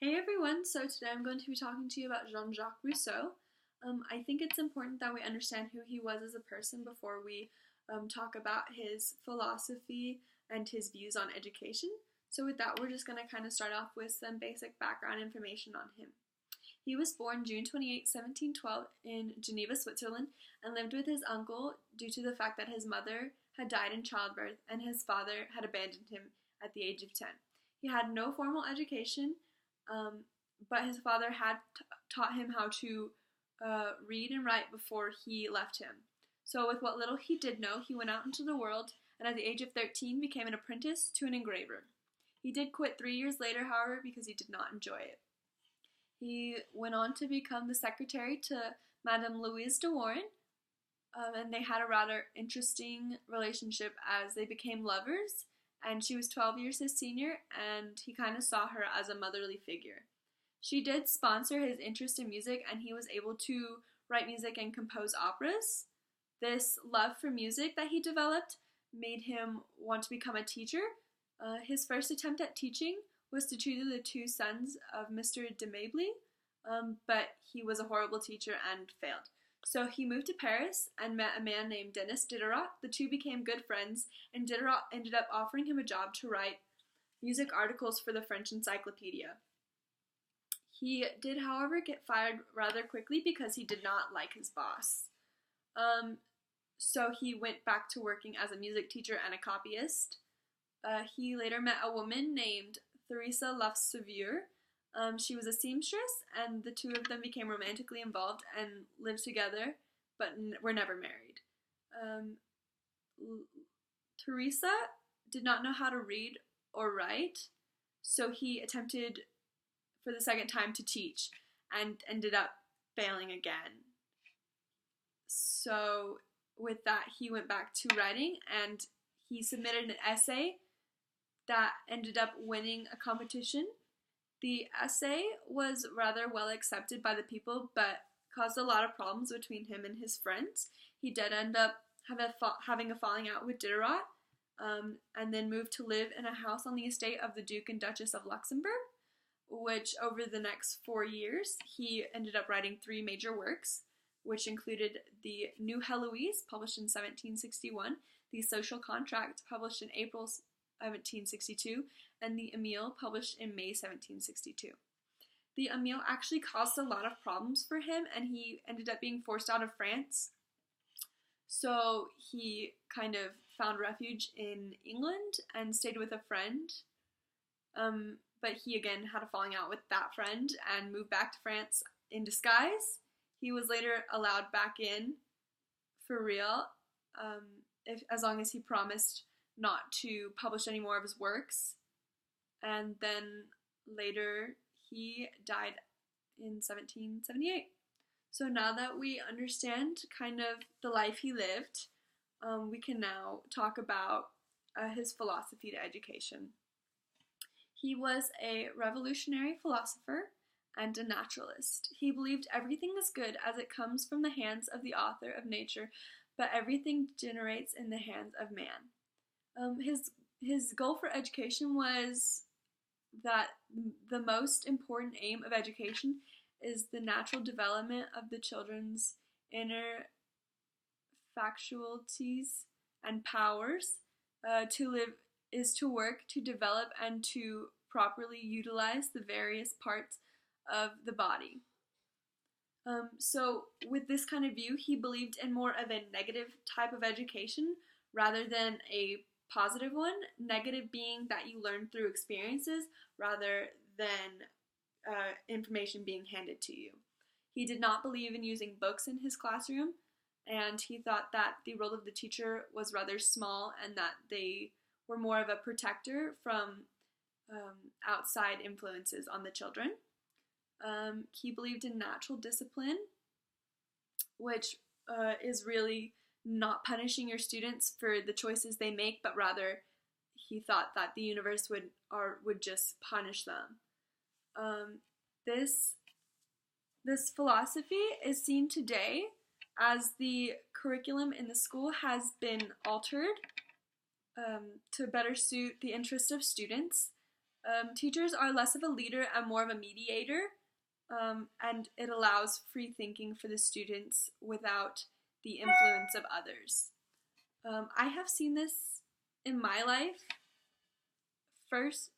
Hey everyone, so today I'm going to be talking to you about Jean-Jacques Rousseau. I think it's important that we understand who he was as a person before we talk about his philosophy and his views on education. So with that, we're just going to kind of start off with some basic background information on him. He was born June 28, 1712 in Geneva, Switzerland, and lived with his uncle due to the fact that his mother had died in childbirth and his father had abandoned him at the age of 10. He had no formal education, but his father had taught him how to read and write before he left him. So with what little he did know, he went out into the world and at the age of 13 became an apprentice to an engraver. He did quit 3 years later, however, because he did not enjoy it. He went on to become the secretary to Madame Louise de Warren, and they had a rather interesting relationship as they became lovers, and she was 12 years his senior, and he kind of saw her as a motherly figure. She did sponsor his interest in music, and he was able to write music and compose operas. This love for music that he developed made him want to become a teacher. His first attempt at teaching was to tutor the two sons of Mr. de Mabley, but he was a horrible teacher and failed. So he moved to Paris and met a man named Denis Diderot. The two became good friends, and Diderot ended up offering him a job to write music articles for the French Encyclopedia. He did, however, get fired rather quickly because he did not like his boss. So he went back to working as a music teacher and a copyist. He later met a woman named Theresa Lefsevier. She was a seamstress, and the two of them became romantically involved and lived together, but were never married. Theresa did not know how to read or write, so he attempted for the second time to teach and ended up failing again. So with that, he went back to writing, and he submitted an essay that ended up winning a competition. The essay was rather well accepted by the people, but caused a lot of problems between him and his friends. He did end up having a falling out with Diderot, and then moved to live in a house on the estate of the Duke and Duchess of Luxembourg, which over the next 4 years, he ended up writing 3 major works, which included the New Heloise, published in 1761, the Social Contract, published in April 1762, and the Emile, published in May 1762. The Emile actually caused a lot of problems for him, and he ended up being forced out of France. So he kind of found refuge in England and stayed with a friend. But he again had a falling out with that friend and moved back to France in disguise. He was later allowed back in for real, as long as he promised not to publish any more of his works. And then later he died in 1778. So now that we understand kind of the life he lived, we can now talk about his philosophy to education. He was a revolutionary philosopher and a naturalist. He believed everything is good as it comes from the hands of the author of nature, but everything degenerates in the hands of man. His goal for education was that the most important aim of education is the natural development of the children's inner faculties and powers. To live is to work, to develop, and to properly utilize the various parts of the body. So with this kind of view, he believed in more of a negative type of education rather than a positive one, negative being that you learn through experiences rather than information being handed to you. He did not believe in using books in his classroom, and he thought that the role of the teacher was rather small and that they were more of a protector from outside influences on the children. He believed in natural discipline, which is really not punishing your students for the choices they make, but rather he thought that the universe would just punish them. This philosophy is seen today as the curriculum in the school has been altered to better suit the interests of students. Teachers are less of a leader and more of a mediator, and it allows free thinking for the students without the influence of others. I have seen this in my life first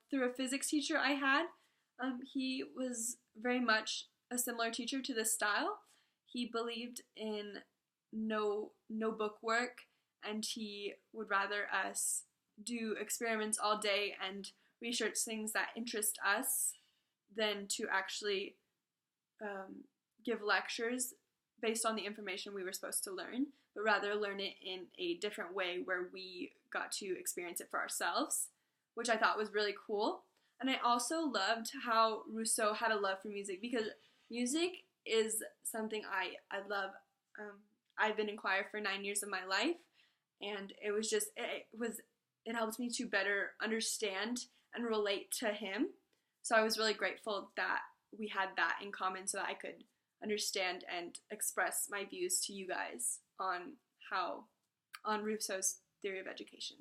through a physics teacher I had. He was very much a similar teacher to this style. He believed in no book work, and he would rather us do experiments all day and research things that interest us than to actually give lectures based on the information we were supposed to learn, but rather learn it in a different way where we got to experience it for ourselves, which I thought was really cool. And I also loved how Rousseau had a love for music, because music is something I love. I've been in choir for 9 years of my life, and it helped me to better understand and relate to him. So I was really grateful that we had that in common, so that I could understand and express my views to you guys on Rousseau's theory of education.